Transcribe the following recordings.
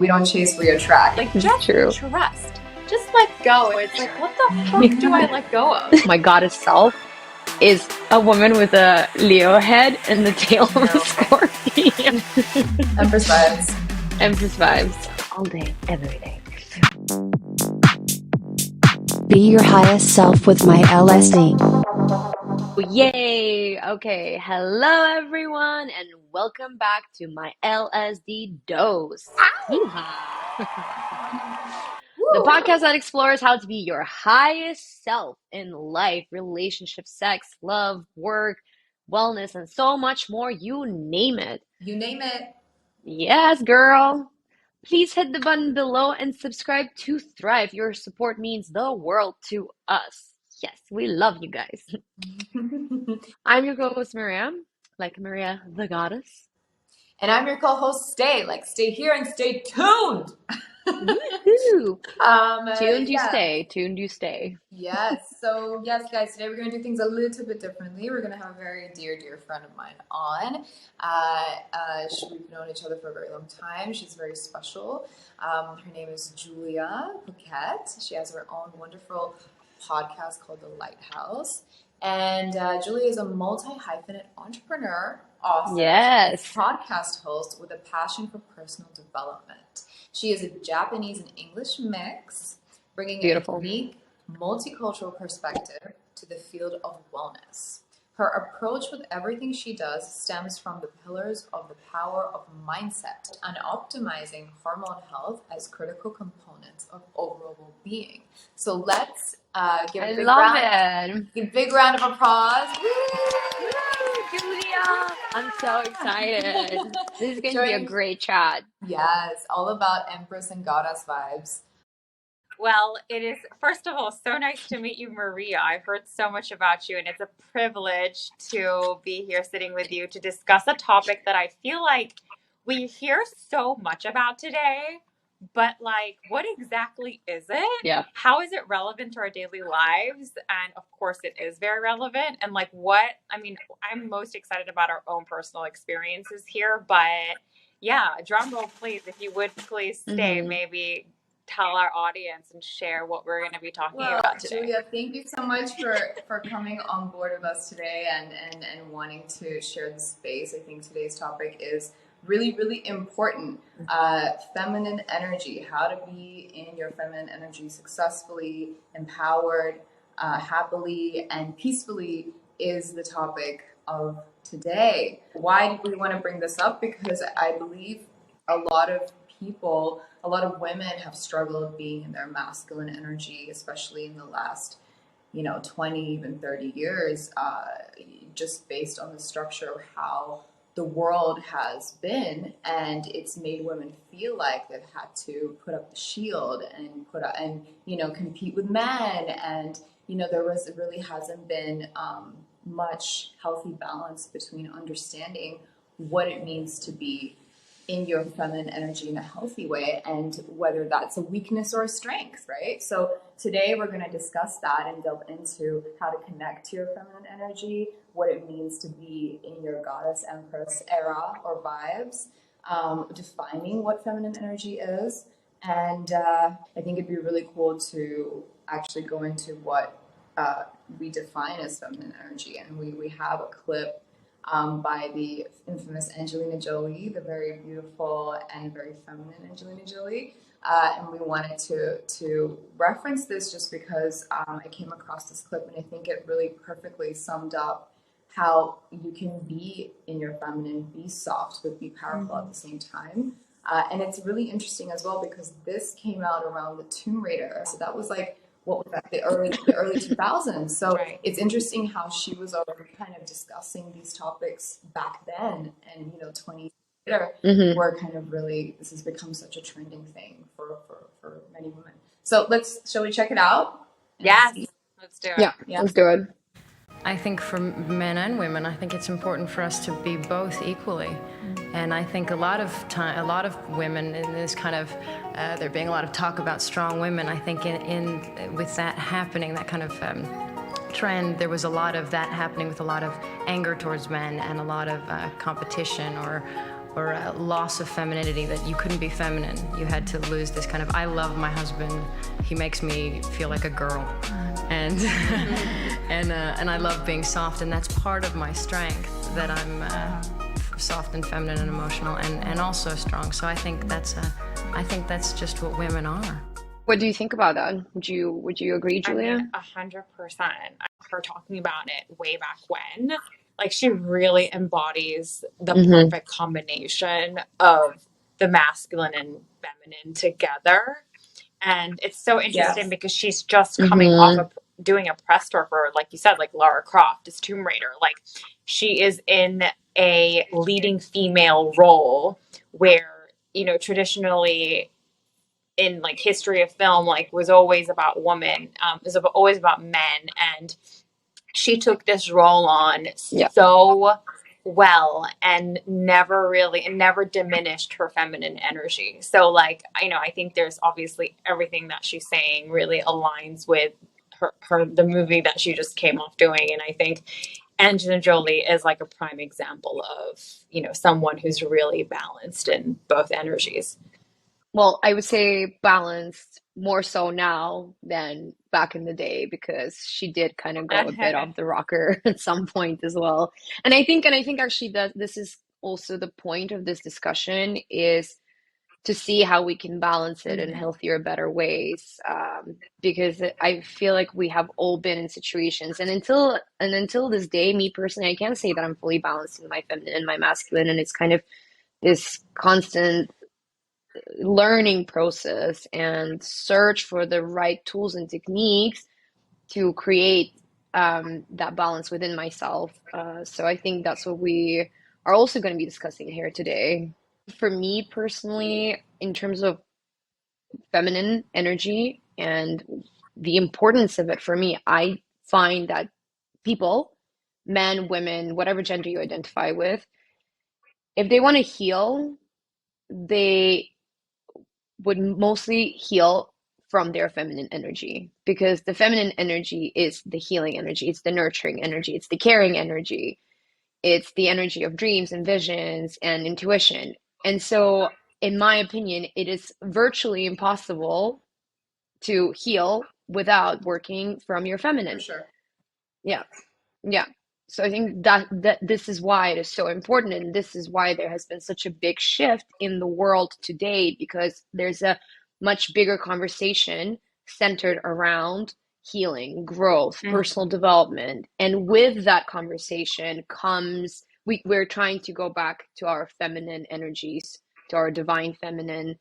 We don't chase, we attract. Like, just trust. Just let go. It's like, what the fuck do I let go of? My goddess self is a woman with a Leo head and the tail of a scorpion. Empress vibes. Empress vibes. All day, every day. Be your highest self with MYLSD. Yay! Okay, hello everyone, and welcome back to my LSD dose. The podcast that explores how to be your highest self in life, relationships, sex, love, work, wellness, and so much more. You name it. You name it. Yes, girl. Please hit the button below and subscribe to Thrive. Your support means the world to us. Yes, we love you guys. I'm your co-host, Maria, like Maria the goddess. And I'm your co-host, Stay. Like, stay here and stay tuned. Woohoo! Tuned you stay. Tuned you stay. Yes. So, yes, guys, today we're going to do things a little bit differently. We're going to have a very dear friend of mine on. We've known each other for a very long time. She's very special. Her name is Julia Puckett. She has her own wonderful podcast called The Lighthouse. And Julia is a multi-hyphenate entrepreneur, author, Yes, podcast host with a passion for personal development. She is a Japanese and English mix, bringing beautiful. a unique, multicultural perspective to the field of wellness. Her approach with everything she does stems from the pillars of the power of mindset and optimizing hormone health as critical components of overall well-being. So let's give a big round of applause. Woo, Julia! I'm so excited. This is going to be a great chat. Yes, all about Empress and Goddess vibes. Well, it is, first of all, so nice to meet you, Maria. I've heard so much about you, and it's a privilege to be here sitting with you to discuss a topic that I feel like we hear so much about today, but like, what exactly is it? Yeah. How is it relevant to our daily lives? And of course, it is very relevant. And like, I'm most excited about our own personal experiences here, but yeah, drum roll, please. If you would please stay, maybe tell our audience and share what we're going to be talking about today. Julia, thank you so much for coming on board with us today and wanting to share the space. I think today's topic is really important. Feminine energy, how to be in your feminine energy successfully, empowered, happily, and peacefully is the topic of today. Why do we want to bring this up? Because I believe a lot of women have struggled being in their masculine energy, especially in the last, 20, even 30 years, just based on the structure of how the world has been. And it's made women feel like they've had to put up the shield and compete with men. And, there really hasn't been much healthy balance between understanding what it means to be in your feminine energy in a healthy way, and whether that's a weakness or a strength, right? So today we're going to discuss that and delve into how to connect to your feminine energy, what it means to be in your goddess empress era or vibes, defining what feminine energy is. And I think it'd be really cool to actually go into what we define as feminine energy. And we have a clip by the infamous Angelina Jolie, the very beautiful and very feminine Angelina Jolie. And we wanted to reference this just because I came across this clip and I think it really perfectly summed up how you can be in your feminine, be soft, but be powerful at the same time. And it's really interesting as well because this came out around the Tomb Raider. So that was like, what was that, the early 2000s. So It's interesting how she was already kind of discussing these topics back then, and 20 years later, we're kind of really, this has become such a trending thing for many women. So shall we check it out? Yes, let's do it. Yeah, let's do it. I think for men and women, I think it's important for us to be both equally. And I think a lot of women in this kind of, there being a lot of talk about strong women, I think with that happening, that kind of trend, there was a lot of that happening with a lot of anger towards men and a lot of competition loss of femininity, that you couldn't be feminine. You had to lose this kind of, I love my husband, he makes me feel like a girl, and and I love being soft, and that's part of my strength, that I'm soft and feminine and emotional, and also strong. So I think that's just what women are. What do you think about that? Would you agree, I Julia? mean, 100%. Her talking about it way back when, like, she really embodies the perfect combination of the masculine and feminine together. And it's so interesting because she's just coming off of doing a press tour for, like you said, like Lara Croft is Tomb Raider. Like, she is in a leading female role where, you know, traditionally in like history of film, like was always about women, was always about men. And she took this role on so well and never diminished her feminine energy. So like, you know, I think there's obviously everything that she's saying really aligns with the movie that she just came off doing. And I think Angelina Jolie is like a prime example of, you know, someone who's really balanced in both energies. Well, I would say balanced more so now than back in the day, because she did kind of go a bit off the rocker at some point as well. And I think actually that this is also the point of this discussion, is to see how we can balance it in healthier, better ways. Because I feel like we have all been in situations, and until this day, me personally, I can't say that I'm fully balanced in my feminine and my masculine, and it's kind of this constant learning process and search for the right tools and techniques to create that balance within myself. So I think that's what we are also going to be discussing here today. For me personally, in terms of feminine energy and the importance of it for me, I find that people, men, women, whatever gender you identify with, if they want to heal, they would mostly heal from their feminine energy, because the feminine energy is the healing energy, it's the nurturing energy, it's the caring energy, it's the energy of dreams and visions and intuition. And so, in my opinion, it is virtually impossible to heal without working from your feminine. For sure. Yeah. Yeah. So I think that this is why it is so important, and this is why there has been such a big shift in the world today, because there's a much bigger conversation centered around healing, growth, personal development. And with that conversation comes, we're trying to go back to our feminine energies, to our divine feminine,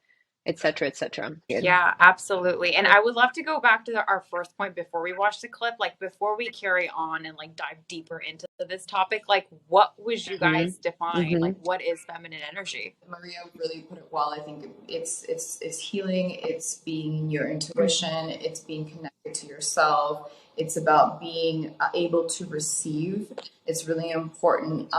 etc., etc. Yeah, absolutely. And I would love to go back to our first point before we watch the clip, like before we carry on and like dive deeper into this topic, like what would you guys define? Like what is feminine energy? Maria really put it well. I think it's healing, it's being your intuition, it's being connected to yourself. It's about being able to receive. It's really important,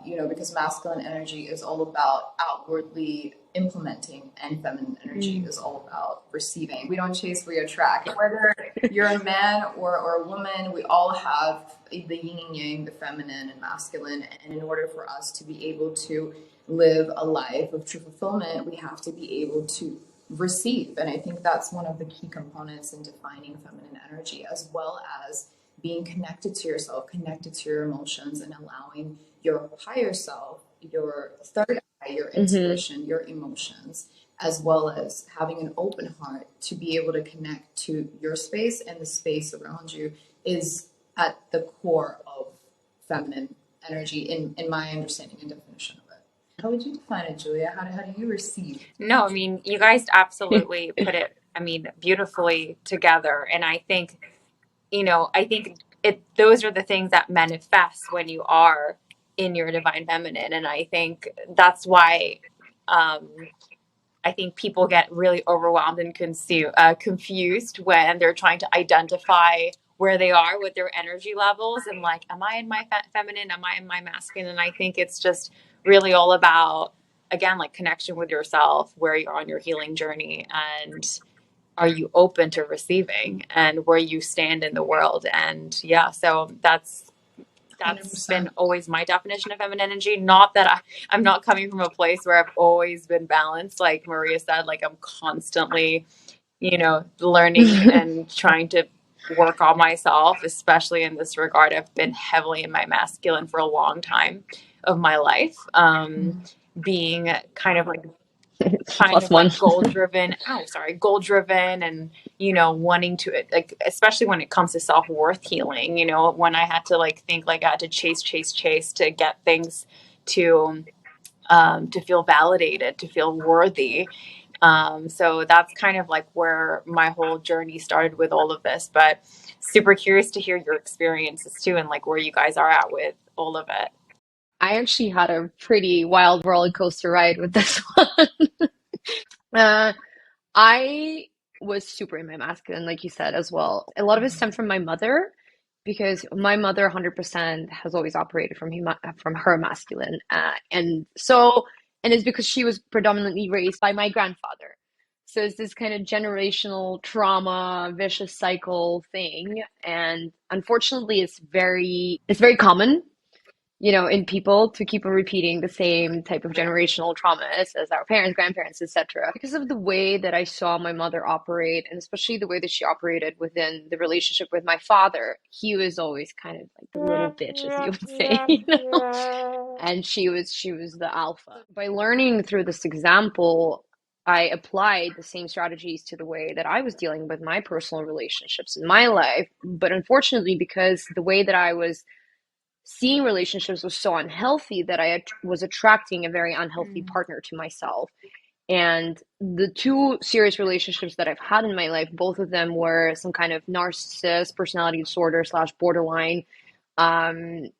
because masculine energy is all about outwardly implementing, and feminine energy is all about receiving. We don't chase, we attract. Whether you're a man or a woman, we all have the yin and yang, the feminine and masculine. And in order for us to be able to live a life of true fulfillment, we have to be able to receive. And I think that's one of the key components in defining feminine energy, as well as being connected to yourself, connected to your emotions, and allowing your higher self, your third eye, your intuition, your emotions, as well as having an open heart to be able to connect to your space and the space around you, is at the core of feminine energy in my understanding and definition of it. How would you define it, Julia? How do you receive? No, I mean, you guys absolutely put it, beautifully together. And I think, those are the things that manifest when you are in your divine feminine. And I think that's why, I think people get really overwhelmed and confused when they're trying to identify where they are with their energy levels, and like, am I in my feminine? Am I in my masculine? And I think it's just really all about, again, like connection with yourself, where you're on your healing journey, and are you open to receiving, and where you stand in the world. And yeah, so that's that's 100%. been always my definition of feminine energy. Not that I'm not coming from a place where I've always been balanced. Like Maria said, like I'm constantly, learning and trying to work on myself, especially in this regard. I've been heavily in my masculine for a long time of my life, being kind of Plus one. goal driven and wanting to, like, especially when it comes to self-worth healing, when I had to think like I had to chase to get things to feel validated, to feel worthy. So that's kind of like where my whole journey started with all of this, but super curious to hear your experiences too, and like where you guys are at with all of it. I actually had a pretty wild roller coaster ride with this one. Uh, I was super in my masculine, like you said, as well. A lot of it stemmed from my mother, because my mother 100% has always operated from her masculine. And it's because she was predominantly raised by my grandfather. So it's this kind of generational trauma, vicious cycle thing. And unfortunately, it's very common, in people to keep on repeating the same type of generational traumas as our parents, grandparents, etc. Because of the way that I saw my mother operate, and especially the way that she operated within the relationship with my father, he was always kind of like the little bitch, as you would say. And she was the alpha. By learning through this example, I applied the same strategies to the way that I was dealing with my personal relationships in my life. But unfortunately, because the way that I was seeing relationships was so unhealthy, that I was attracting a very unhealthy partner to myself. And the two serious relationships that I've had in my life, both of them were some kind of narcissist personality disorder / borderline, and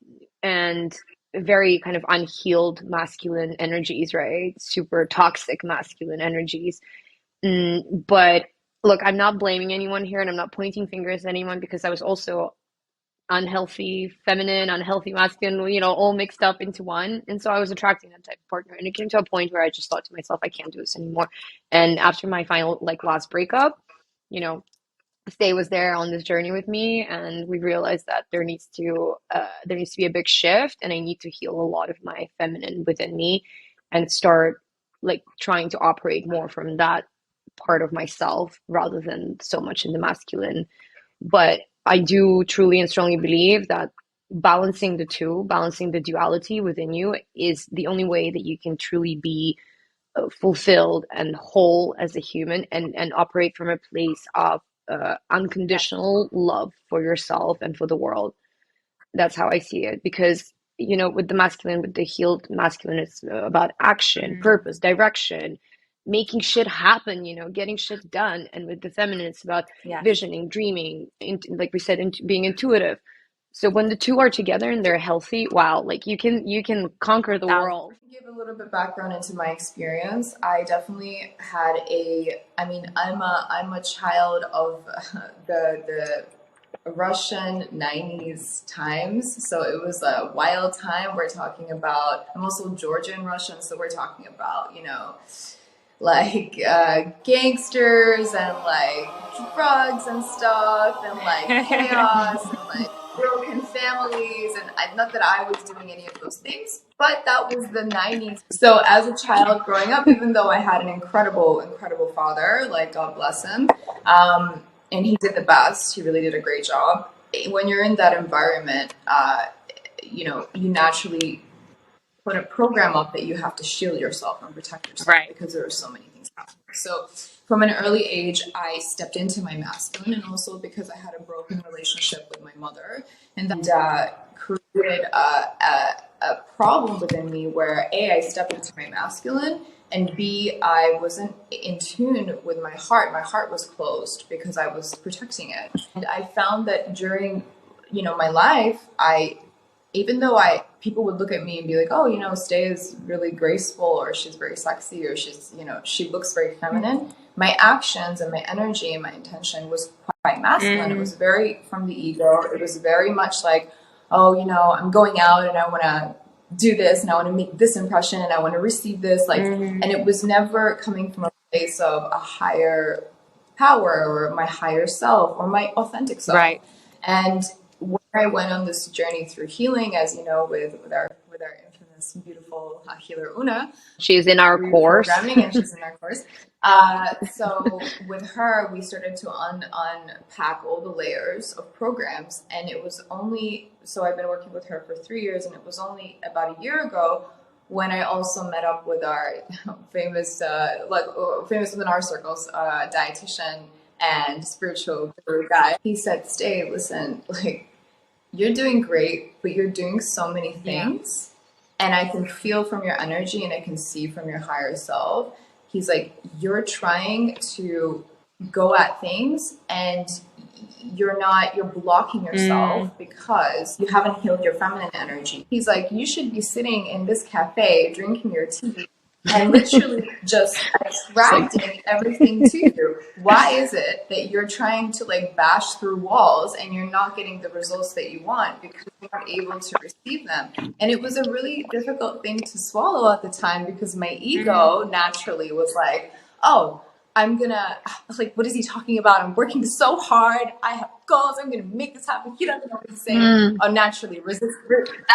very kind of unhealed masculine energies, right? Super toxic masculine energies. But look, I'm not blaming anyone here, and I'm not pointing fingers at anyone, because I was also unhealthy feminine, unhealthy masculine, all mixed up into one. And so I was attracting that type of partner. And it came to a point where I just thought to myself, I can't do this anymore. And after my final, last breakup, Stay was there on this journey with me, and we realized that there needs to be a big shift, and I need to heal a lot of my feminine within me and start trying to operate more from that part of myself rather than so much in the masculine. But I do truly and strongly believe that balancing the duality within you is the only way that you can truly be fulfilled and whole as a human, and operate from a place of unconditional love for yourself and for the world. That's how I see it. Because, with the healed masculine, it's about action, purpose, direction, making shit happen, getting shit done. And with the feminine, it's about visioning, dreaming, like we said, being intuitive. So when the two are together and they're healthy, wow, you can conquer the world. To give a little bit background into my experience, I definitely had I'm a child of the Russian 90s times, so it was a wild time. We're talking about, I'm also Georgian Russian, so we're talking about, gangsters and drugs and stuff, and chaos and broken families, and not that I was doing any of those things, but that was the 90s. So as a child growing up, even though I had an incredible father, God bless him, and he did the best, he really did a great job. When you're in that environment, you naturally put a program up that you have to shield yourself and protect yourself, right? Because there are so many things happening. So from an early age, I stepped into my masculine, and also because I had a broken relationship with my mother, and that created a problem within me where A, I stepped into my masculine, and B, I wasn't in tune with my heart. My heart was closed because I was protecting it. And I found that during, my life, even though people would look at me and be like, oh, Stay is really graceful, or she's very sexy, or she's, she looks very feminine. My actions and my energy and my intention was quite masculine. It was very from the ego. It was very much like, oh, I'm going out and I want to do this, and I want to make this impression, and I want to receive this. And it was never coming from a place of a higher power or my higher self or my authentic self. Right. And when I went on this journey through healing, as you know, with our infamous, beautiful healer Una. She's in our course. Reprogramming, and she's in our course. So with her, we started to unpack all the layers of programs, and it was only, so I've been working with her for 3 years, and it was only about a year ago when I also met up with our famous within our circles, dietitian and spiritual guru guy. He said, "Stay, listen, like, you're doing great, but you're doing so many things, and I can feel from your energy, and I can see from your higher self." He's like, "You're trying to go at things, and you're blocking yourself because you haven't healed your feminine energy." He's like, "You should be sitting in this cafe drinking your tea and literally just attracting everything to you. Why is it that you're trying to like bash through walls and you're not getting the results that you want because you aren't able to receive them?" And it was a really difficult thing to swallow at the time because my ego naturally was like, "Oh, I'm gonna, like, what is he talking about? I'm working so hard. I have goals. I'm gonna make this happen." He doesn't know what he's saying. Oh, naturally resist.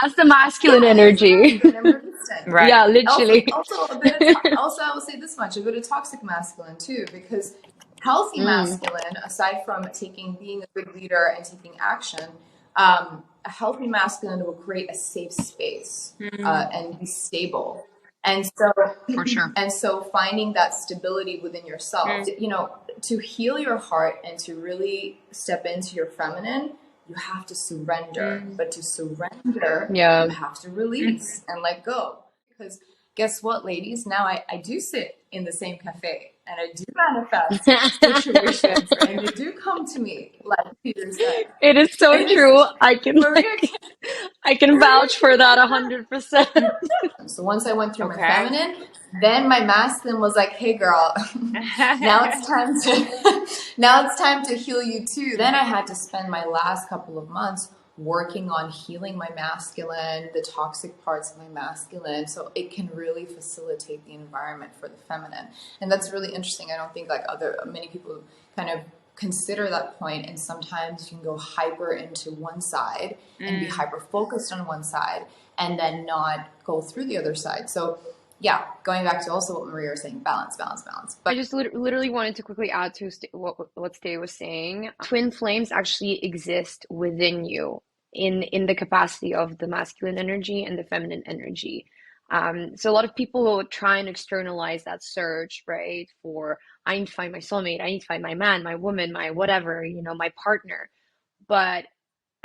That's the masculine energy. Right. Yeah, literally. Also, I will say this much: a bit of toxic masculine too, because healthy masculine, aside from being a good leader and taking action, a healthy masculine will create a safe space and be stable. And so, For sure. And so finding that stability within yourself, you know, to heal your heart and to really step into your feminine, you have to surrender. But to surrender, you have to release and let go. Because guess what, ladies? Now I do sit in the same cafe and I do manifest situations and they do come to me, like Peter said. It is so true. I can vouch for that 100%. So once I went through my feminine, then my masculine was like, "Hey girl, now it's time to heal you too." Then I had to spend my last couple of months working on healing my masculine, the toxic parts of my masculine, so it can really facilitate the environment for the feminine. And that's really interesting. I don't think like many people kind of consider that point, and sometimes you can go hyper into one side and be hyper focused on one side and then not go through the other side. So yeah, going back to also what Maria was saying, balance. But I just literally wanted to quickly add to what Stay was saying. Twin flames actually exist within you in the capacity of the masculine energy and the feminine energy. So a lot of people will try and externalize that search, right? For, I need to find my soulmate, I need to find my man, my woman, my whatever, you know, my partner. But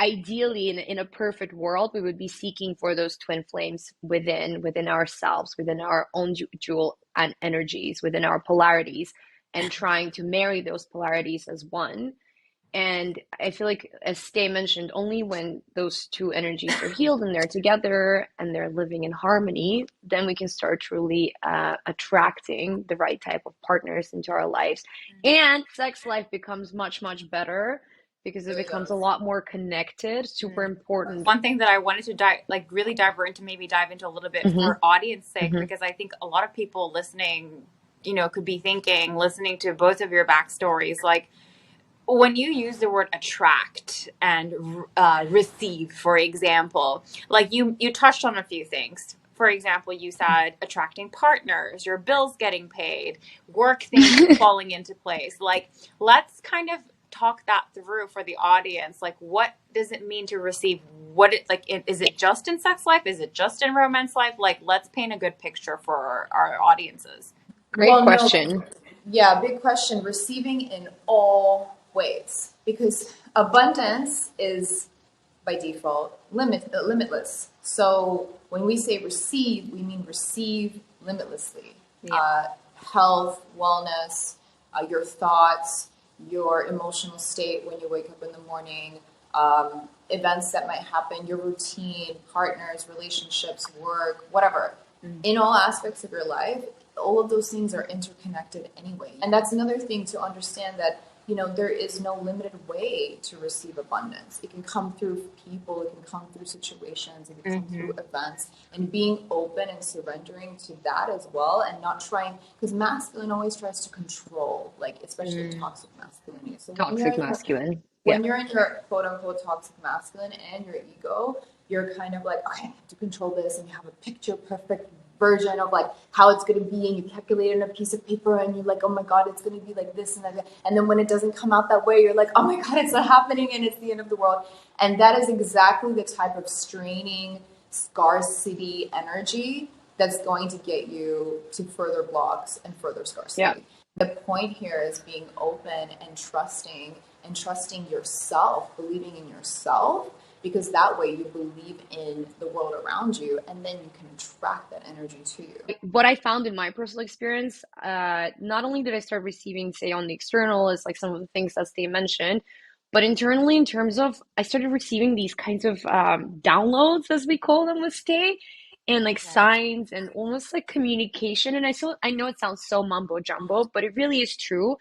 ideally, in a perfect world, we would be seeking for those twin flames within ourselves, within our own dual energies, within our polarities, and trying to marry those polarities as one. And I feel like, as Stay mentioned, only when those two energies are healed and they're together and they're living in harmony, then we can start truly attracting the right type of partners into our lives. And sex life becomes much, much better because it becomes a lot more connected. Super important. One thing that I wanted to really dive into a little bit for audience sake, because I think a lot of people listening, you know, could be thinking, listening to both of your backstories, like, when you use the word attract and receive, for example, like you touched on a few things. For example, you said attracting partners, your bills getting paid, work things falling into place. Like, let's kind of talk that through for the audience. Like, what does it mean to receive? Is it just in sex life? Is it just in romance life? Like, let's paint a good picture for our audiences. Great question. Yeah, big question. Receiving in all ways, because abundance is by default limitless. So when we say receive, we mean receive limitlessly. Health, wellness, your thoughts, your emotional state when you wake up in the morning, events that might happen, your routine, partners, relationships, work, whatever. In all aspects of your life, all of those things are interconnected anyway. And that's another thing to understand, that, you know, there is no limited way to receive abundance. It can come through people, it can come through situations, it can come through events, and being open and surrendering to that as well, and not trying, because masculine always tries to control, like, especially toxic masculinity. So Toxic masculine. When you're in your quote unquote toxic masculine and your ego, you're kind of like, okay, I have to control this, and you have a picture perfect version of like how it's going to be, and you calculate it on a piece of paper, and you're like, oh my god, it's going to be like this and that, and then when it doesn't come out that way, you're like, oh my god, it's not happening, and it's the end of the world. And that is exactly the type of straining scarcity energy that's going to get you to further blocks and further scarcity. Yeah. The point here is being open and trusting yourself, believing in yourself, because that way you believe in the world around you, and then you can attract that energy to you. What I found in my personal experience, not only did I start receiving, say, on the external, is like some of the things that they mentioned, but internally, in terms of, I started receiving these kinds of downloads, as we call them with Stay, and like signs and almost like communication. And I know it sounds so mumbo jumbo, but it really is true.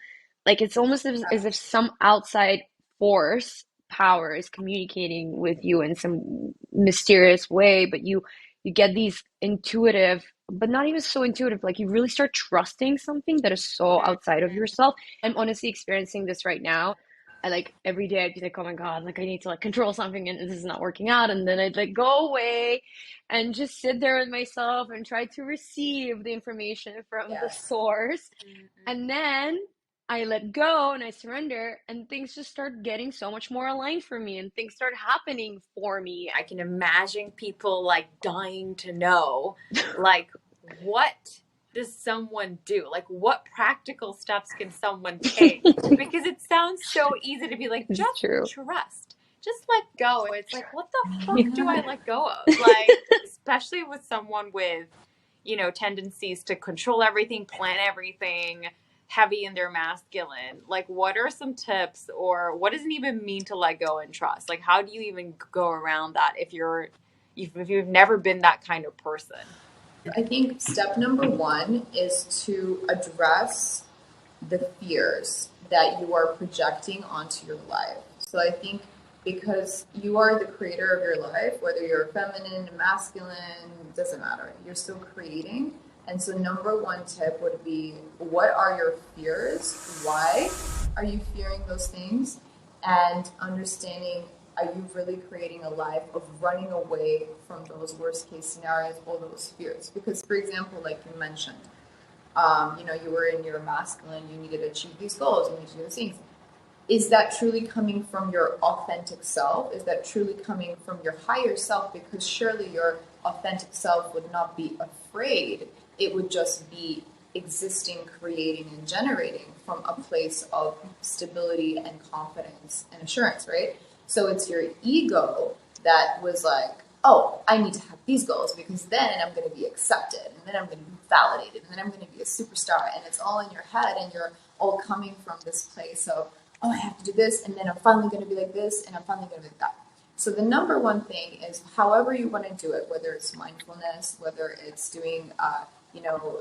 Like it's almost as if some outside force power is communicating with you in some mysterious way, but you get these intuitive, but not even so intuitive, like you really start trusting something that is so outside of yourself. I'm honestly experiencing this right now. I like every day I'd be like, oh my God, like I need to like control something and this is not working out. And then I'd like go away and just sit there with myself and try to receive the information from the source. And then I let go and I surrender, and things just start getting so much more aligned for me, and things start happening for me. I can imagine people like dying to know, like, what does someone do? Like, what practical steps can someone take? Because it sounds so easy to be like, just trust, just let go. It's like, what the fuck do I let go of? Like, especially with someone with, you know, tendencies to control everything, plan everything, heavy in their masculine. Like, what are some tips, or what does it even mean to let go and trust? Like, how do you even go around that if you've never been that kind of person? I think step number one is to address the fears that you are projecting onto your life. So I think because you are the creator of your life, whether you're feminine, masculine, doesn't matter, you're still creating. And so number one tip would be, what are your fears? Why are you fearing those things? And understanding, are you really creating a life of running away from those worst case scenarios or those fears? Because, for example, like you mentioned, you know, you were in your masculine, you needed to achieve these goals, you need to do these things. Is that truly coming from your authentic self? Is that truly coming from your higher self? Because surely your authentic self would not be afraid. It would just be existing, creating, and generating from a place of stability and confidence and assurance, right? So it's your ego that was like, oh, I need to have these goals because then I'm going to be accepted, and then I'm going to be validated, and then I'm going to be a superstar. And it's all in your head, and you're all coming from this place of, oh, I have to do this, and then I'm finally going to be like this, and I'm finally going to be like that. So the number one thing is, however you want to do it, whether it's mindfulness, whether it's doing,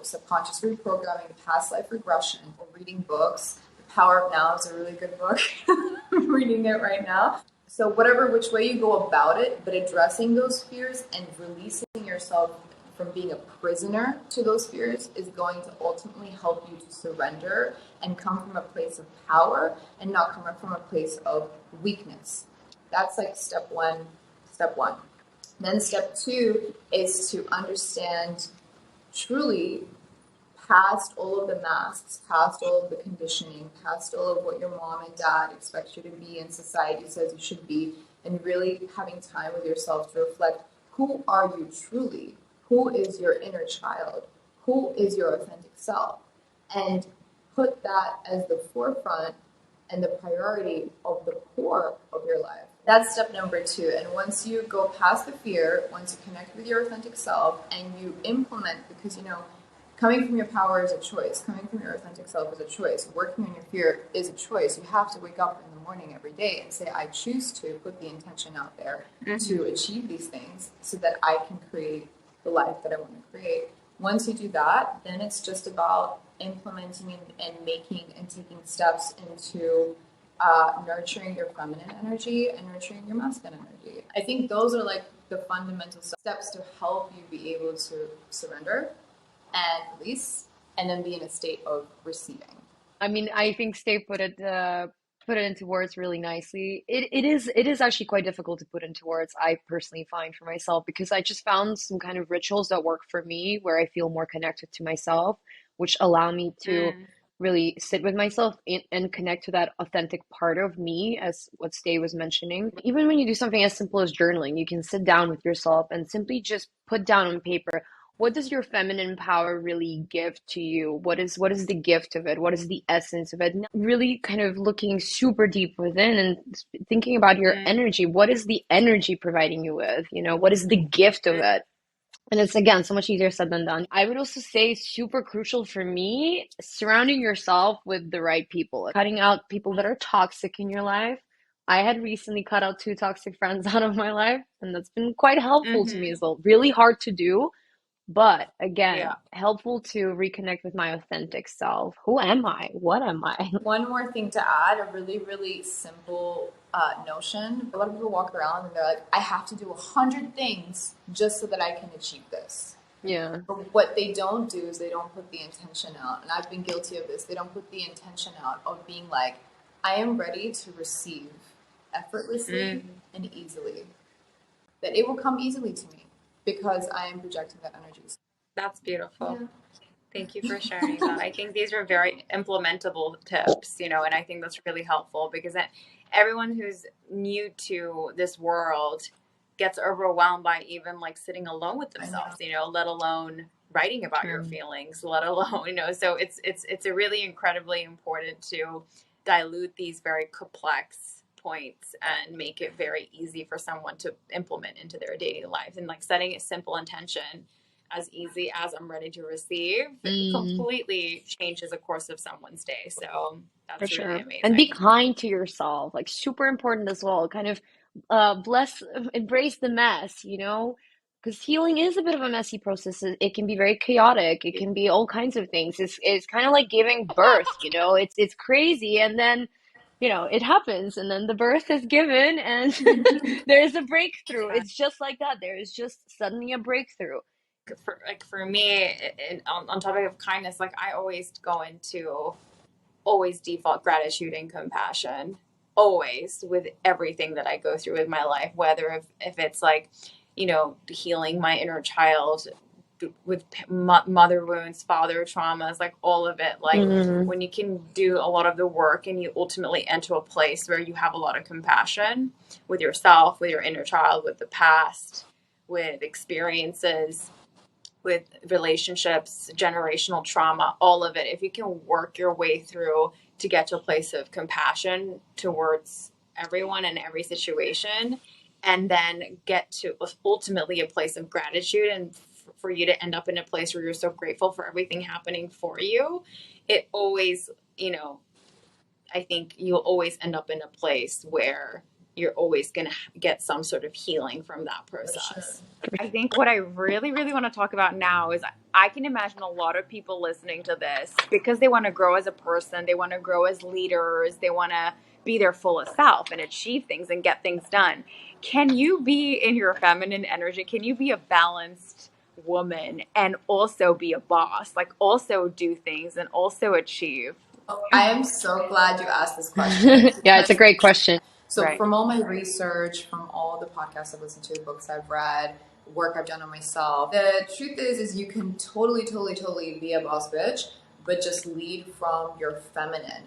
subconscious reprogramming, past life regression, or reading books. The Power of Now is a really good book. I'm reading it right now. So which way you go about it, but addressing those fears and releasing yourself from being a prisoner to those fears is going to ultimately help you to surrender and come from a place of power and not come from a place of weakness. That's like step one. Then step two is to understand truly, past all of the masks, past all of the conditioning, past all of what your mom and dad expect you to be and society says you should be, and really having time with yourself to reflect, who are you truly? Who is your inner child? Who is your authentic self? And put that as the forefront and the priority of the core of your life. That's step number two. And once you go past the fear, once you connect with your authentic self and you implement, because, coming from your power is a choice. Coming from your authentic self is a choice. Working on your fear is a choice. You have to wake up in the morning every day and say, I choose to put the intention out there to achieve these things so that I can create the life that I want to create. Once you do that, then it's just about implementing and making and taking steps into nurturing your feminine energy and nurturing your masculine energy. I think those are like the fundamental steps to help you be able to surrender and release, and then be in a state of receiving. I mean, I think Stay put it put it into words really nicely. It is actually quite difficult to put into words, I personally find for myself, because I just found some kind of rituals that work for me where I feel more connected to myself, which allow me to Mm, really sit with myself and connect to that authentic part of me, as what Stay was mentioning. Even when you do something as simple as journaling, you can sit down with yourself and simply just put down on paper, what does your feminine power really give to you? What is the gift of it? What is the essence of it? Really kind of looking super deep within and thinking about your mm, energy. What is the energy providing you with? What is the gift of mm. it? And it's again so much easier said than done. I would also say super crucial for me, surrounding yourself with the right people, cutting out people that are toxic in your life. I had recently cut out two toxic friends out of my life, and that's been quite helpful to me Mm-hmm. as well. Really hard to do, but again, Yeah. helpful to reconnect with my authentic self. Who am I? What am I? One more thing to add, a really, really simple notion. A lot of people walk around and they're like, I have to do 100 things just so that I can achieve this. Yeah. But what they don't do is they don't put the intention out. And I've been guilty of this. They don't put the intention out of being like, I am ready to receive effortlessly Mm. and easily. That it will come easily to me because I am projecting that energy. That's beautiful. Yeah. Thank you for sharing that. I think these are very implementable tips, and I think that's really helpful because everyone who's new to this world gets overwhelmed by even like sitting alone with themselves, let alone writing about your feelings, let alone, so it's a really incredibly important to dilute these very complex points and make it very easy for someone to implement into their daily life, and like setting a simple intention as easy as I'm ready to receive completely changes the course of someone's day. So For that's really sure. And be amazing. kind to yourself, like super important as well. Kind of embrace the mess, because healing is a bit of a messy process. It can be very chaotic. It can be all kinds of things. It's kind of like giving birth, it's crazy, and then it happens, and then the birth is given, and there's a breakthrough. It's just like that. There is just suddenly a breakthrough. For me, on topic of kindness, like I always go into always default gratitude and compassion, always, with everything that I go through with my life, whether if it's like, healing my inner child with mother wounds, father traumas, like all of it. Like when you can do a lot of the work and you ultimately enter a place where you have a lot of compassion with yourself, with your inner child, with the past, with experiences, with relationships, generational trauma, all of it. If you can work your way through to get to a place of compassion towards everyone and every situation, and then get to ultimately a place of gratitude, and for you to end up in a place where you're so grateful for everything happening for you, it always, I think you'll always end up in a place where you're always going to get some sort of healing from that process. I think what I really, really want to talk about now is I can imagine a lot of people listening to this because they want to grow as a person, they want to grow as leaders, they want to be their fullest self and achieve things and get things done. Can you be in your feminine energy? Can you be a balanced woman and also be a boss, like also do things and also achieve? I am so glad you asked this question. Yeah, it's a great question. So Right. from all my research, from all the podcasts I've listened to, books I've read, work I've done on myself, the truth is you can totally be a boss bitch, but just lead from your feminine.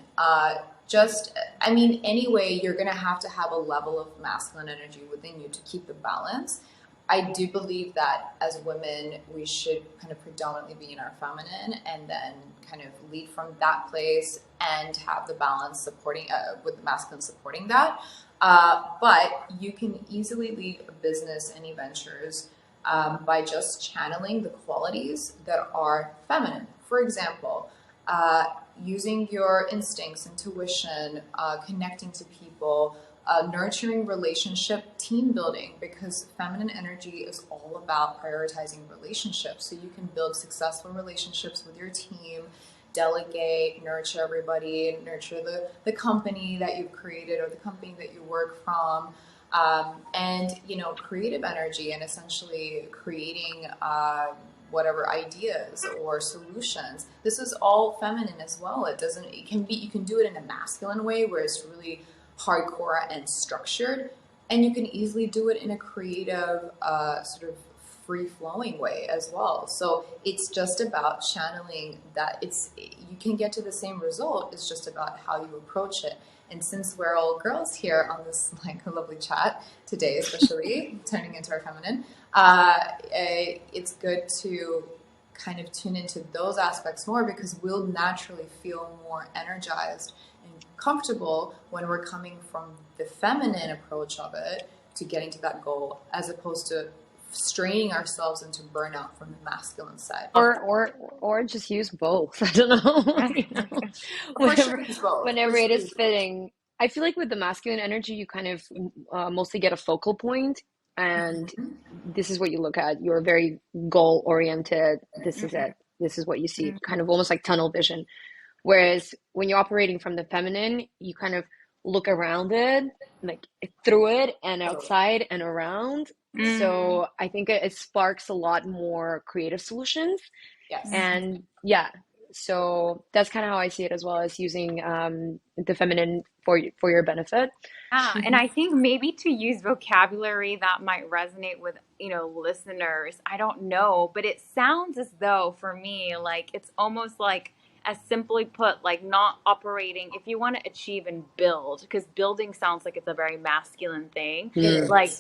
Anyway, you're gonna have to have a level of masculine energy within you to keep the balance. I do believe that as women, we should kind of predominantly be in our feminine and then kind of lead from that place and have the balance supporting with the masculine supporting that. But you can easily lead a business, any ventures, by just channeling the qualities that are feminine. For example, using your instincts, intuition, connecting to people, nurturing relationship, team building, because feminine energy is all about prioritizing relationships. So you can build successful relationships with your team, delegate, nurture everybody, nurture the company that you've created or the company that you work from. And creative energy and essentially creating whatever ideas or solutions. This is all feminine as well. You can do it in a masculine way where it's really hardcore and structured, and you can easily do it in a creative, sort of free-flowing way as well. So it's just about channeling that. You can get to the same result. It's just about how you approach it. And since we're all girls here on this like lovely chat today, especially turning into our feminine, it's good to kind of tune into those aspects more, because we'll naturally feel more energized and comfortable when we're coming from the feminine approach of it to getting to that goal, as opposed to straining ourselves into burnout from the masculine side. Or just use both. I don't know. You know, whenever it is fitting. I feel like with the masculine energy, you kind of mostly get a focal point, and this is what you look at. You're very goal oriented. This is it. This is what you see. Kind of almost like tunnel vision. Whereas when you're operating from the feminine, you kind of look around it, like through it and outside and around. So I think it sparks a lot more creative solutions. Yes. And yeah, so that's kind of how I see it, as well as using the feminine for your benefit. And I think maybe to use vocabulary that might resonate with, listeners. I don't know, but it sounds as though for me, like it's almost like, as simply put, like not operating, if you want to achieve and build, because building sounds like it's a very masculine thing, like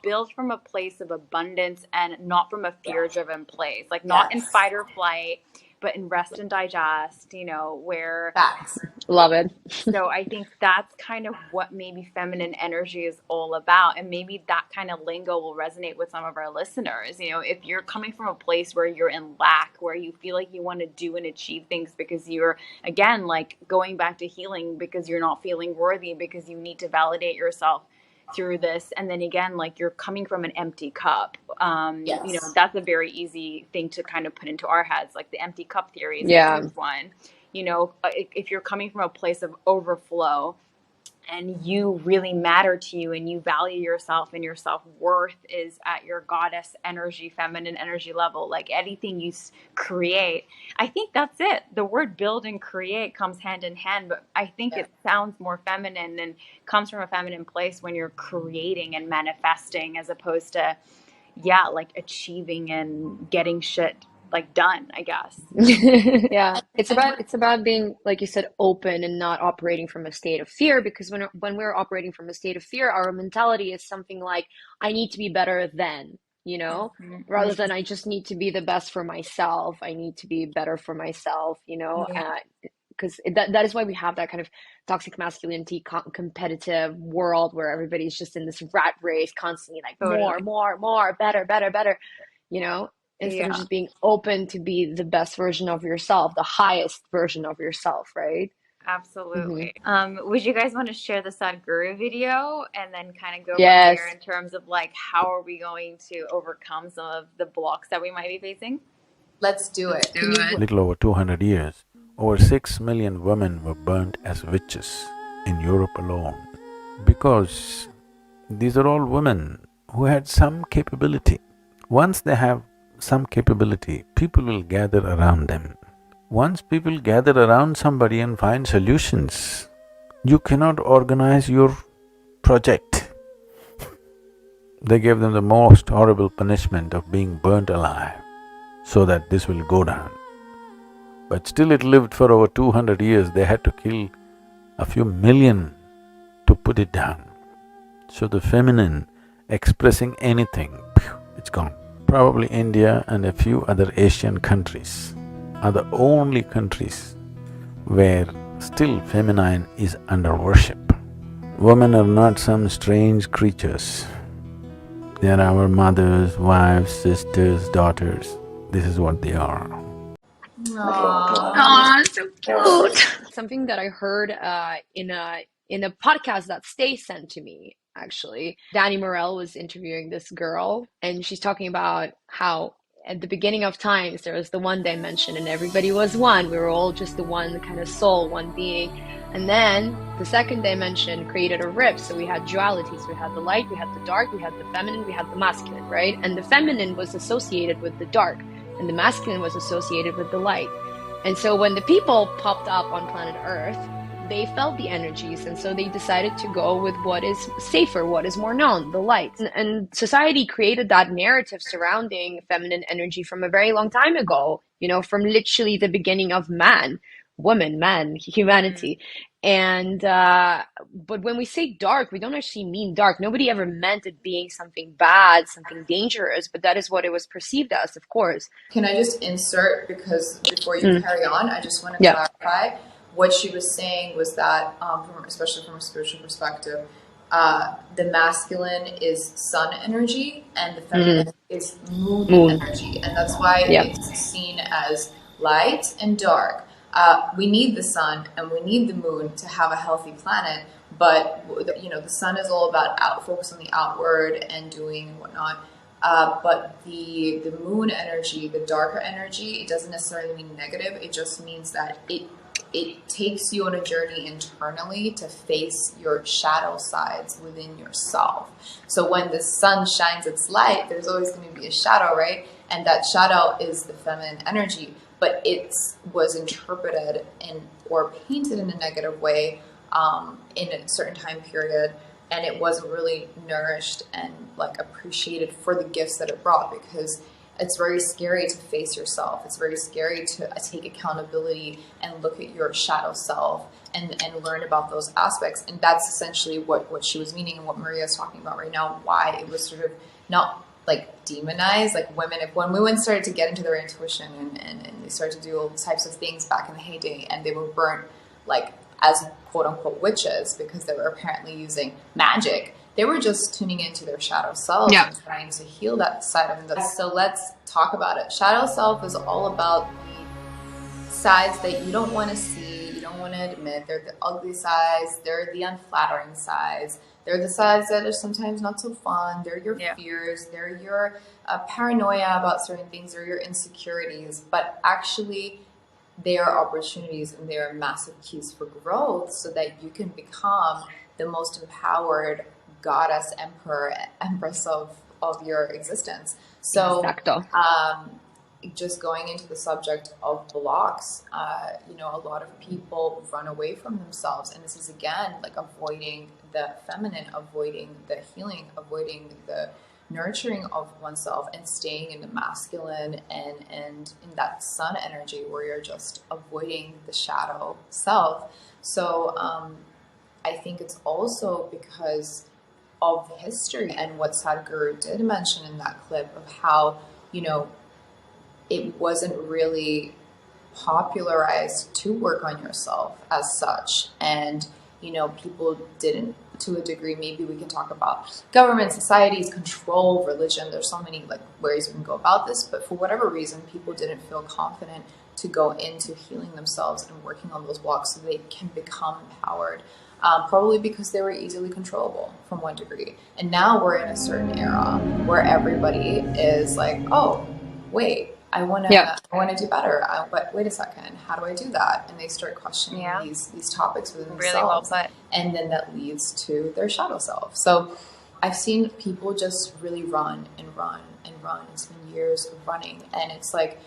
build from a place of abundance and not from a fear-driven place, like not in fight or flight, but in rest and digest, where Facts. Love it. So I think that's kind of what maybe feminine energy is all about. And maybe that kind of lingo will resonate with some of our listeners. If you're coming from a place where you're in lack, where you feel like you want to do and achieve things because you're, again, like going back to healing because you're not feeling worthy, because you need to validate yourself through this. And then again, like you're coming from an empty cup. That's a very easy thing to kind of put into our heads. Like the empty cup theory is a huge one. If you're coming from a place of overflow and you really matter to you and you value yourself and your self-worth is at your goddess energy, feminine energy level, like anything you create, I think that's it. The word build and create comes hand in hand, but I think it sounds more feminine and comes from a feminine place when you're creating and manifesting, as opposed to, like achieving and getting shit like done, I guess. Yeah, it's about being, like you said, open and not operating from a state of fear, because when we're operating from a state of fear, our mentality is something like, I need to be better than, rather than I just need to be the best for myself. I need to be better for myself, because that is why we have that kind of toxic masculinity competitive world where everybody's just in this rat race constantly, like more, better, instead of just being open to be the best version of yourself, the highest version of yourself, right? Absolutely. Would you guys want to share the Sadhguru video and then kind of go from there in terms of like, how are we going to overcome some of the blocks that we might be facing? Let's do it. A little over 200 years, over 6 million women were burnt as witches in Europe alone, because these are all women who had some capability. Once they have some capability, people will gather around them. Once people gather around somebody and find solutions, you cannot organize your project. They gave them the most horrible punishment of being burnt alive so that this will go down. But still it lived for over 200 years. They had to kill a few million to put it down. So the feminine expressing anything, it's gone. Probably India and a few other Asian countries are the only countries where still feminine is under worship. Women are not some strange creatures. They are our mothers, wives, sisters, daughters. This is what they are. Aww, so cute. Something that I heard in a podcast that Stay sent to me, actually. Danny Morell was interviewing this girl, and she's talking about how at the beginning of times, there was the one dimension and everybody was one. We were all just the one kind of soul, one being. And then the second dimension created a rift. So we had dualities. We had the light, we had the dark, we had the feminine, we had the masculine, right? And the feminine was associated with the dark, and the masculine was associated with the light. And so when the people popped up on planet Earth, they felt the energies, and so they decided to go with what is safer, what is more known, the light. And society created that narrative surrounding feminine energy from a very long time ago, you know, from literally the beginning of man, woman, man, humanity. And but when we say dark, we don't actually mean dark. Nobody ever meant it being something bad, something dangerous, but that is what it was perceived as, of course. Can I just insert, because before you carry on, I just want to clarify. What she was saying was that, especially from a spiritual perspective, the masculine is sun energy and the feminine is moon energy. And that's why it's seen as light and dark. We need the sun and we need the moon to have a healthy planet. But, you know, the sun is all about focus on the outward and doing and whatnot. But the moon energy, the darker energy, it doesn't necessarily mean negative. It just means that it takes you on a journey internally to face your shadow sides within yourself. So when the sun shines its light, there's always going to be a shadow, right? And that shadow is the feminine energy, but it was interpreted or painted in a negative way in a certain time period. And it wasn't really nourished and like appreciated for the gifts that it brought, because it's very scary to face yourself. It's very scary to take accountability and look at your shadow self and learn about those aspects. And that's essentially what she was meaning and what Maria is talking about right now, why it was sort of not like demonized, like women. When women started to get into their intuition and they started to do all types of things back in the heyday, and they were burnt like as quote unquote witches because they were apparently using magic. They were just tuning into their shadow self and trying to heal that side of them. So let's talk about it. Shadow self is all about the sides that you don't want to see, you don't want to admit. They're the ugly sides, they're the unflattering sides, they're the sides that are sometimes not so fun, they're your fears, they're your paranoia about certain things, they're your insecurities. But actually, they are opportunities and they are massive keys for growth so that you can become the most empowered goddess, empress of your existence. So just going into the subject of blocks, you know, a lot of people run away from themselves, and this is again like avoiding the feminine, avoiding the healing, avoiding the nurturing of oneself, and staying in the masculine and in that sun energy where you're just avoiding the shadow self. So I think it's also because of history and what Sadhguru did mention in that clip of how, you know, it wasn't really popularized to work on yourself as such. And, you know, people didn't, to a degree, maybe we can talk about government, societies, control, religion. There's so many like ways we can go about this, but for whatever reason, people didn't feel confident to go into healing themselves and working on those blocks so they can become empowered. Probably because they were easily controllable from one degree. And now we're in a certain era where everybody is like, oh, wait, I want to do better. But wait a second, how do I do that? And they start questioning these topics within themselves. Really well put. And then that leads to their shadow self. So I've seen people just really run and run and run. It's been years of running. And it's like,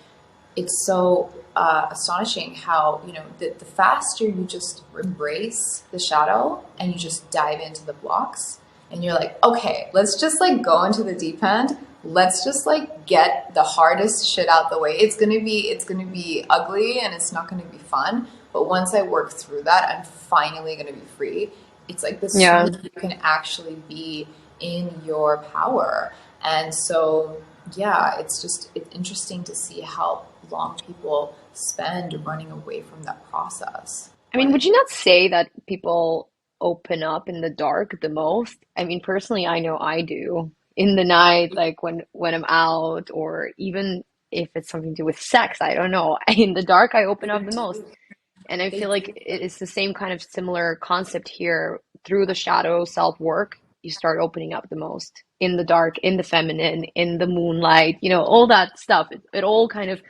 it's so astonishing how, you know, the faster you just embrace the shadow and you just dive into the blocks and you're like, okay, let's just like go into the deep end. Let's just like get the hardest shit out the way. It's going to be ugly and it's not going to be fun. But once I work through that, I'm finally going to be free. It's like this you can actually be in your power. And so, yeah, it's interesting to see how long people spend running away from that process. I mean, would you not say that people open up in the dark the most? I mean, personally, I know I do. In the night, like when I'm out, or even if it's something to do with sex, I don't know. In the dark, I open up the most. And I feel like it's the same kind of similar concept here. Through the shadow self work, you start opening up the most in the dark, in the feminine, in the moonlight, all that stuff. It all kind of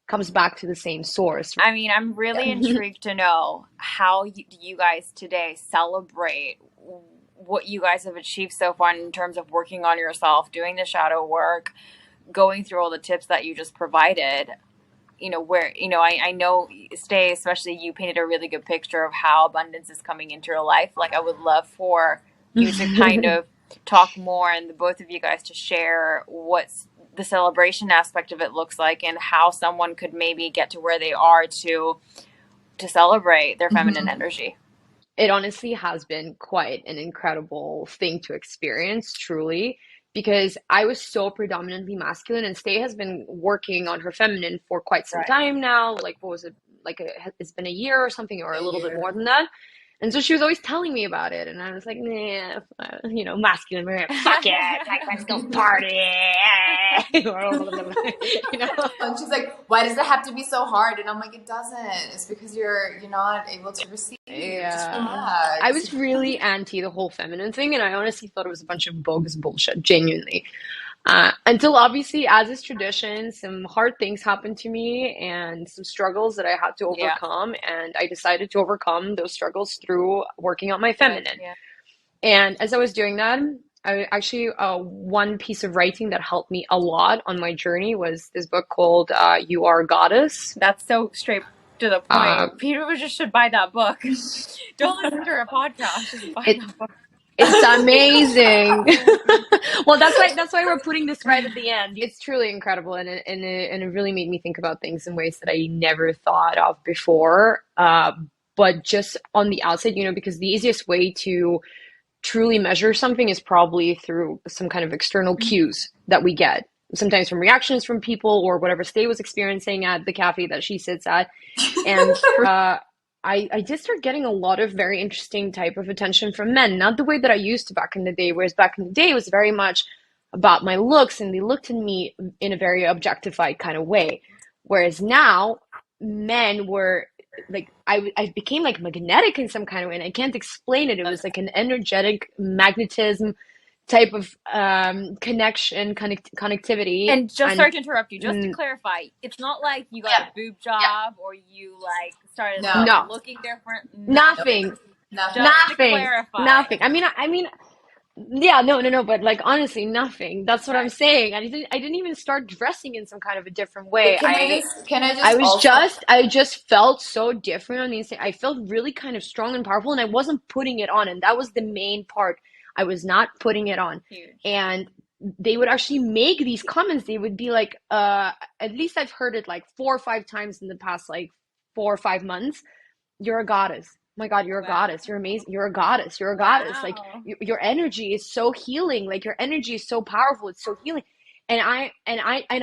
comes back to the same source. I mean, I'm really intrigued to know how you guys today celebrate what you guys have achieved so far in terms of working on yourself, doing the shadow work, going through all the tips that you just provided. Where, I know, Stay, especially you painted a really good picture of how abundance is coming into your life. Like, I would love for you to kind of talk more, and the both of you guys to share what's the celebration aspect of it looks like, and how someone could maybe get to where they are to celebrate their feminine energy. It honestly has been quite an incredible thing to experience, truly, because I was so predominantly masculine, and Stay has been working on her feminine for quite some time now. Like, what was it? Like, it's been a year or something, or a little bit more than that. And so she was always telling me about it, and I was like, nah, masculine, fuck it, like, let's go party. And she's like, why does it have to be so hard? And I'm like, it doesn't. It's because you're not able to receive. Yeah. Just relax. I was really anti the whole feminine thing, and I honestly thought it was a bunch of bogus bullshit, genuinely. Until obviously, as is tradition, some hard things happened to me and some struggles that I had to overcome. And I decided to overcome those struggles through working on my feminine. Yeah. And as I was doing that, I actually, one piece of writing that helped me a lot on my journey was this book called You Are a Goddess. That's so straight to the point. People just should buy that book. Don't listen to her podcast. Just buy that book. It's amazing. Well, that's why we're putting this right at the end. It's truly incredible, and it really made me think about things in ways that I never thought of before. But just on the outside, because the easiest way to truly measure something is probably through some kind of external cues that we get, sometimes from reactions from people or whatever Stay was experiencing at the cafe that she sits at. And I did start getting a lot of very interesting type of attention from men, not the way that I used to back in the day, whereas back in the day it was very much about my looks, and they looked at me in a very objectified kind of way. Whereas now, men were like, I became like magnetic in some kind of way, and I can't explain it. It was like an energetic magnetism type of connection, connectivity. And sorry to interrupt you, just to clarify, it's not like you got a boob job or you like started looking different. Nothing. I mean, yeah, no, but like, honestly, nothing. That's what I'm saying. I didn't even start dressing in some kind of a different way. I just felt so different on the inside. I felt really kind of strong and powerful, and I wasn't putting it on, and that was the main part. I was not putting it on. Huge. And they would actually make these comments. They would be like, at least I've heard it like 4 or 5 times in the past like 4 or 5 months. You're a goddess. Oh my God, you're a goddess. You're amazing. You're a goddess. You're a goddess. Like, your energy is so healing. Like, your energy is so powerful. It's so healing. And I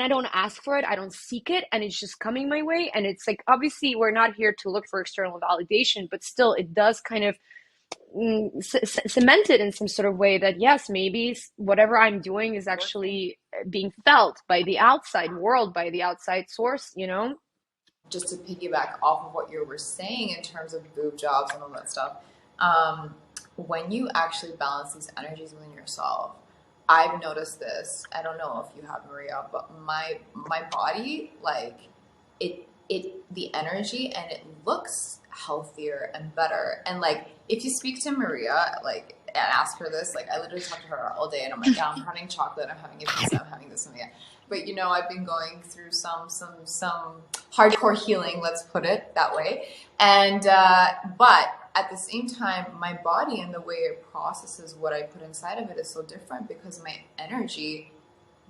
don't ask for it. I don't seek it. And it's just coming my way. And it's like, obviously we're not here to look for external validation, but still it does kind of cemented in some sort of way that, yes, maybe whatever I'm doing is actually being felt by the outside world, by the outside source, Just to piggyback off of what you were saying in terms of boob jobs and all that stuff, when you actually balance these energies within yourself, I've noticed this. I don't know if you have, Maria, but my body, like, the energy, and it looks healthier and better. And like, if you speak to Maria, like, and ask her this, like, I literally talk to her all day, and I'm like, yeah, I'm having chocolate, I'm having a pizza, I'm having this and that. But I've been going through some hardcore healing, let's put it that way. And but at the same time, my body and the way it processes what I put inside of it is so different, because my energy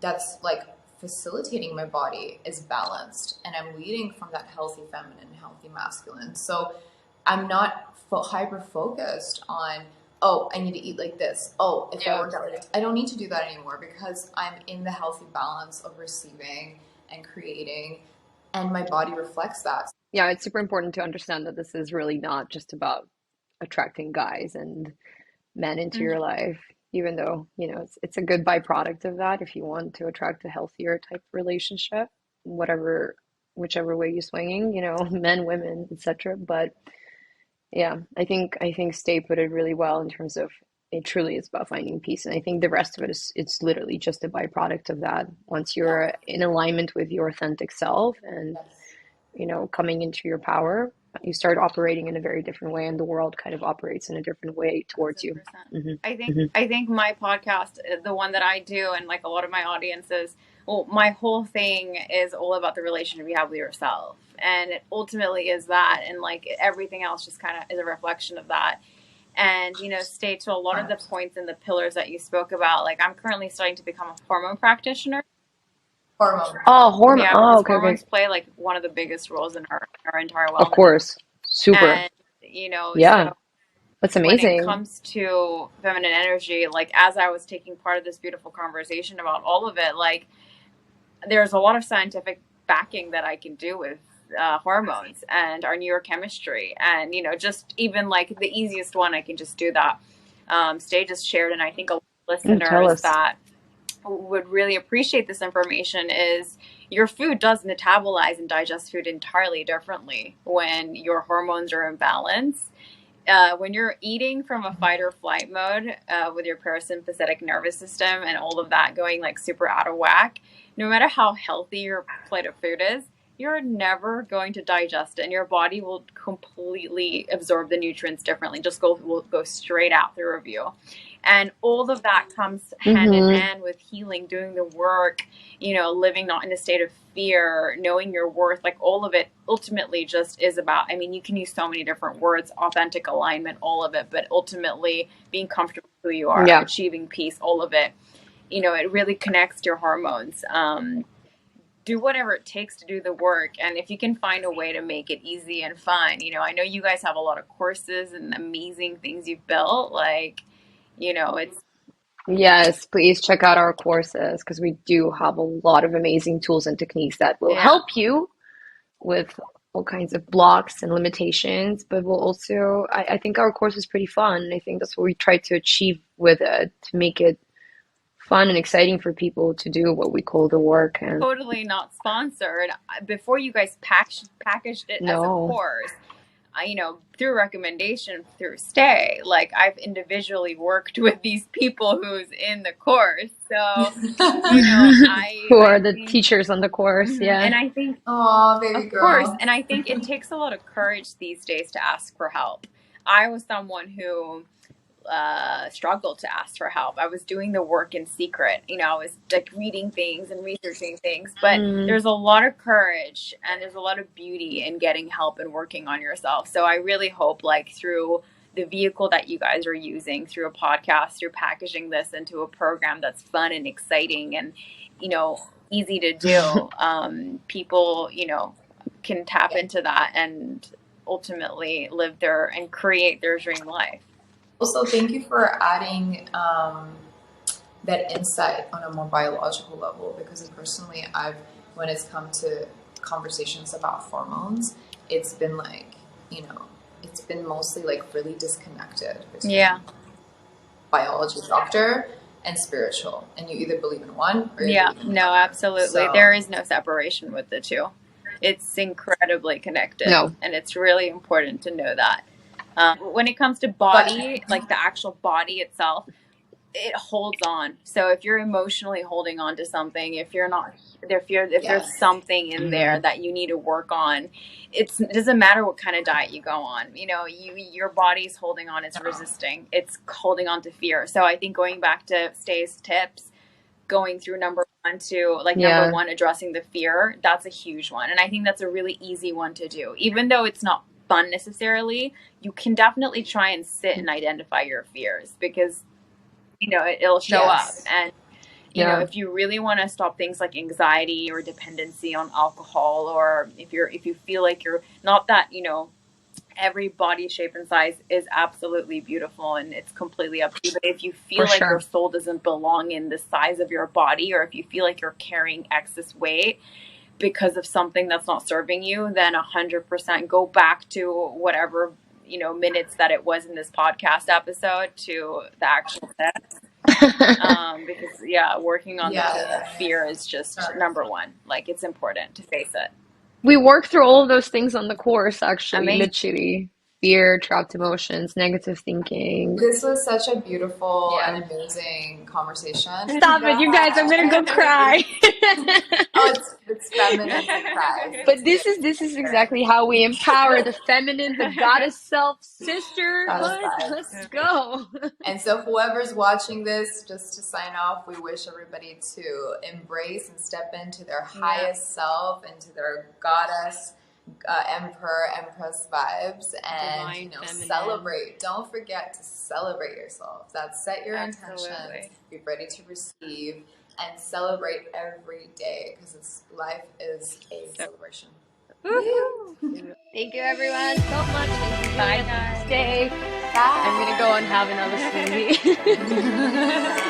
that's like facilitating my body is balanced, and I'm leading from that healthy feminine, healthy masculine. So I'm not hyper focused on, oh, I need to eat like this. Oh, if I work out like this. I don't need to do that anymore, because I'm in the healthy balance of receiving and creating, and my body reflects that. Yeah, it's super important to understand that this is really not just about attracting guys and men into your life, even though, it's a good byproduct of that if you want to attract a healthier type relationship, whichever way you're swinging, men, women, etc. But yeah, I think Stay put it really well in terms of it truly is about finding peace. And I think the rest of it is, it's literally just a byproduct of that. Once you're in alignment with your authentic self and, you know, coming into your power, you start operating in a very different way, and the world kind of operates in a different way towards you. 100%. I think my podcast, the one that I do, and like a lot of my audiences, well, my whole thing is all about the relationship you have with yourself, and it ultimately is that, and like everything else just kind of is a reflection of that. And, you know, stay to a lot of the points and the pillars that you spoke about. Like, I'm currently starting to become a hormone practitioner. Hormone. Oh, hormone. Yeah, Oh, because okay, hormones okay. play like one of the biggest roles in our entire Of wellness. course. Super. And, you know, Yeah. so That's when it amazing. comes to feminine energy, like as I was taking part of this beautiful conversation about all of it, like there's a lot of scientific backing that I can do with hormones and our neurochemistry, and you know, just even like the easiest one, I can just do that. Stay just shared, and I think a lot of Tell listeners us. that would really appreciate this information is your food does metabolize and digest food entirely differently when your hormones are in balance. When you're eating from a fight or flight mode with your parasympathetic nervous system and all of that going like super out of whack, no matter how healthy your plate of food is, you're never going to digest it, and your body will completely absorb the nutrients differently. Will go straight out through you. And all of that comes hand in hand with healing, doing the work, you know, living not in a state of fear, knowing your worth. Like all of it ultimately just is about, I mean, you can use so many different words, authentic alignment, all of it, but ultimately being comfortable with who you are, Yeah. achieving peace, all of it. You know, it really connects to your hormones. Do whatever it takes to do the work. And if you can find a way to make it easy and fun, you know, I know you guys have a lot of courses and amazing things you've built. Like, you know, it's Yes, please check out our courses because we do have a lot of amazing tools and techniques that will help you with all kinds of blocks and limitations, but will also, I think our course is pretty fun. I think that's what we try to achieve with it, to make it fun and exciting for people to do what we call the work. And totally not sponsored. Before you guys packaged it as a no, course, you know, through recommendation through Stay, like I've individually worked with these people who's in the course. So, you know, who are the think, teachers on the course? Yeah. And I think, Oh, baby of girl. course, and I think it takes a lot of courage these days to ask for help. I was someone who struggled to ask for help. I was doing the work in secret. You know, I was like reading things and researching things, but there's a lot of courage and there's a lot of beauty in getting help and working on yourself. So I really hope like through the vehicle that you guys are using, through a podcast, through packaging this into a program that's fun and exciting and, you know, easy to do, people, you know, can tap into that and ultimately live their and create their dream life. Also, thank you for adding that insight on a more biological level, because personally, when it's come to conversations about hormones, it's been like, you know, it's been mostly like really disconnected between biology, doctor, and spiritual, and you either believe in one or you believe in the other. Absolutely. So, there is no separation with the two. It's incredibly connected, and it's really important to know that. When it comes to body, like the actual body itself, it holds on. So if you're emotionally holding on to something, if there's something in there that you need to work on, it doesn't matter what kind of diet you go on. You know, your body's holding on. It's resisting. It's holding on to fear. So I think going back to Stay's tips, going through number one, addressing the fear, that's a huge one. And I think that's a really easy one to do. Even though it's not fun necessarily, you can definitely try and sit and identify your fears, because you know it'll show up. And you know, if you really want to stop things like anxiety or dependency on alcohol, or if you feel like you're not that, you know, every body shape and size is absolutely beautiful and it's completely up to you, but if you feel like your soul doesn't belong in the size of your body, or if you feel like you're carrying excess weight because of something that's not serving you, then 100% go back to whatever, you know, minutes that it was in this podcast episode to the actual test. Because working on the fear is just number one. Like, it's important to face it. We work through all of those things on the course, actually, literally. fear, trapped emotions, negative thinking. This was such a beautiful Yeah. and amazing conversation. Stop it, you guys, I'm gonna go cry. Oh, it's feminine to cry. But this is exactly how we empower the feminine, the goddess self, sisterhood. Goddess Let's go. And so whoever's watching this, just to sign off, we wish everybody to embrace and step into their highest self, into their goddess, emperor, empress vibes, and Divine feminine. celebrate. Don't forget to celebrate yourself. That's set your Absolutely. intentions, be ready to receive, and celebrate every day, because life is a celebration. Thank you everyone so much. Thank you Bye, guys. guys. Stay. Bye. I'm gonna go and have another smoothie.